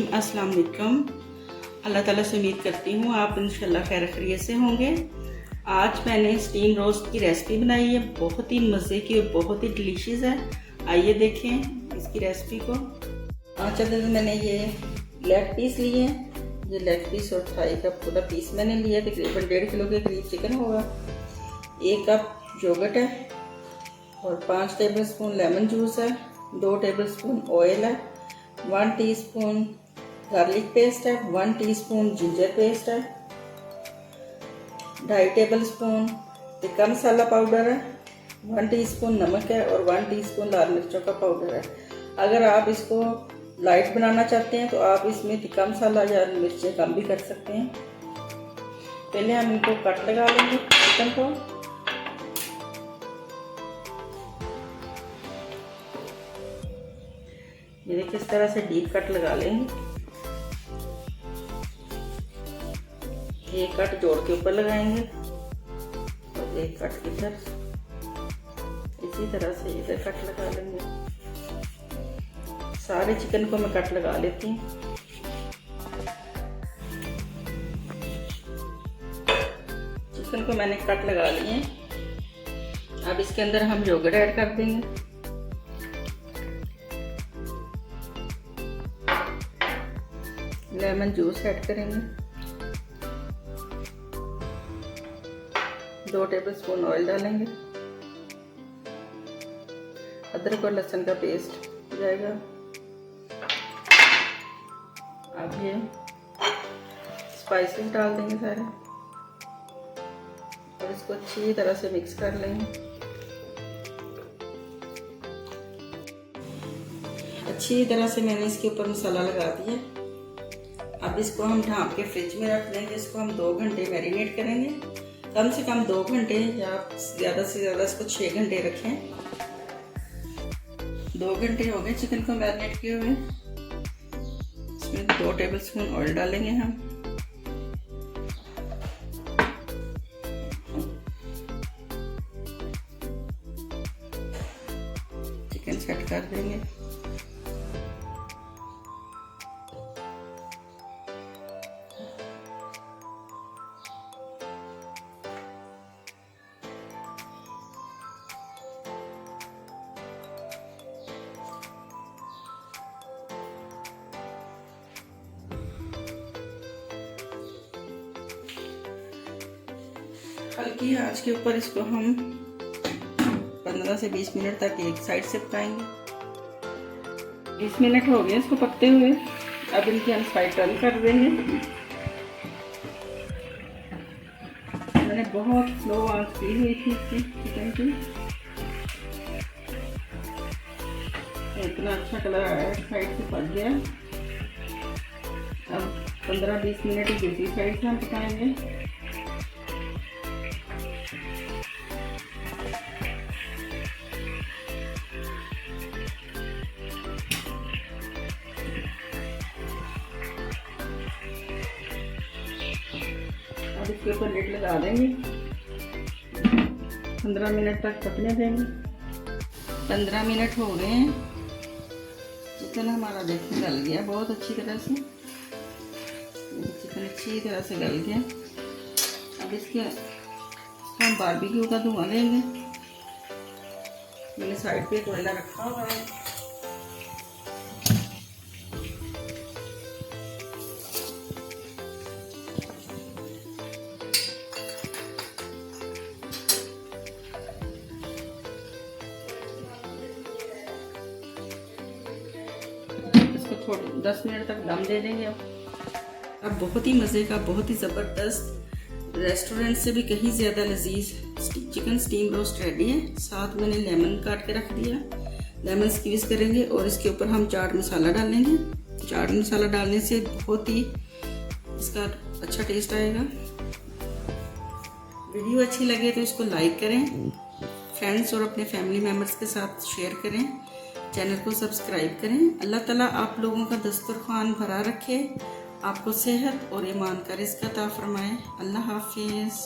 रहीम। अस्सलाम वालेकुम। अल्लाह ताला से उम्मीद करती हूँ आप इंशाल्लाह खैर खैरियत से होंगे। आज मैंने स्टीम रोस्ट की रेसिपी बनाई है, बहुत ही मज़े की और बहुत ही डिलीशियस है। आइए देखें इसकी रेसिपी को। 5 अदद मैंने ये लेग पीस लिए हैं। ये लेग पीस और थाई का पूरा पीस मैंने लिया, तकरीबन 1.5 किलो के करीब चिकन होगा। 1 कप योगर्ट है और 5 टेबलस्पून लेमन जूस है, 2 टेबलस्पून ऑयल है, 1 टीस्पून गार्लिक पेस्ट है, 1 टीस्पून जिंजर पेस्ट है, 2.5 टेबलस्पून टिक्का मसाला पाउडर है, 1 टीस्पून नमक है और 1 टीस्पून लाल मिर्चों का पाउडर है। अगर आप इसको लाइट बनाना चाहते हैं तो आप इसमें टिक्का मसाला या मिर्चें कम भी कर सकते हैं। पहले हम इनको कट लगा लेंगे चिकन को। ये देखिए इस तरह से डीप कट लगा लेंगे। एक कट जोड़ के ऊपर लगाएंगे और एक कट इधर, इसी तरह से इधर कट लगा लेंगे। सारे चिकन को मैं कट लगा लेती हूँ। चिकन को मैंने कट लगा लिए। अब इसके अंदर हम योगर्ट ऐड कर देंगे। लेमन जूस ऐड करेंगे, 2 टेबलस्पून ऑयल डालेंगे, अदरक और लहसुन का पेस्ट जाएगा। अब ये स्पाइसेस डाल देंगे सारे और इसको अच्छी तरह से मिक्स कर लेंगे। अच्छी तरह से मैंने इसके ऊपर मसाला लगा दिया। अब इसको हम ढाँप के फ्रिज में रख देंगे। इसको हम 2 घंटे मैरिनेट करेंगे, कम से कम 2 घंटे या ज़्यादा से ज़्यादा इसको 6 घंटे रखें। 2 घंटे हो गए चिकन को मैरिनेट किए हुए। इसमें 2 टेबलस्पून ऑयल डालेंगे हम। चिकन सेट कर देंगे। हल्की आंच के ऊपर इसको हम 15 से 20 मिनट तक एक साइड से पकाएंगे। 20 मिनट हो गए इसको पकते हुए। अब इनकी हम साइड टर्न कर देंगे। मैंने बहुत स्लो आंच की हुई थी इसकी चिकन की। इतना अच्छा कलर आया, साइड से पक गया। अब 15-20 मिनट दूसरी साइड से हम पकाएंगे। अब इसके ऊपर लिड लगा देंगे, 15 मिनट तक पकने देंगे। 15 मिनट हो गए हैं। चिकन हमारा देखिए गल गया बहुत अच्छी तरह से। चिकन अच्छी तरह से गल गया। अब इसके हम बारबेक्यू का धुआं लेंगे। मैंने साइड पे कोयला रखा हुआ है। थोड़ी 10 मिनट तक दम दे देंगे। अब बहुत ही मज़े का, बहुत ही ज़बरदस्त, रेस्टोरेंट से भी कहीं ज़्यादा लजीज चिकन स्टीम रोस्ट रेडी है। साथ मैंने लेमन काट के रख दिया, लेमन स्क्वीज़ करेंगे और इसके ऊपर हम चाट मसाला डालेंगे। चाट मसाला डालने से बहुत ही इसका अच्छा टेस्ट आएगा। वीडियो अच्छी लगे तो इसको लाइक करें, फ्रेंड्स और अपने फैमिली मेम्बर्स के साथ शेयर करें, चैनल को सब्सक्राइब करें। अल्लाह ताला आप लोगों का दस्तरखान भरा रखे, आपको सेहत और ईमान का रिज़्क़ अता फरमाए। अल्लाह हाफिज़।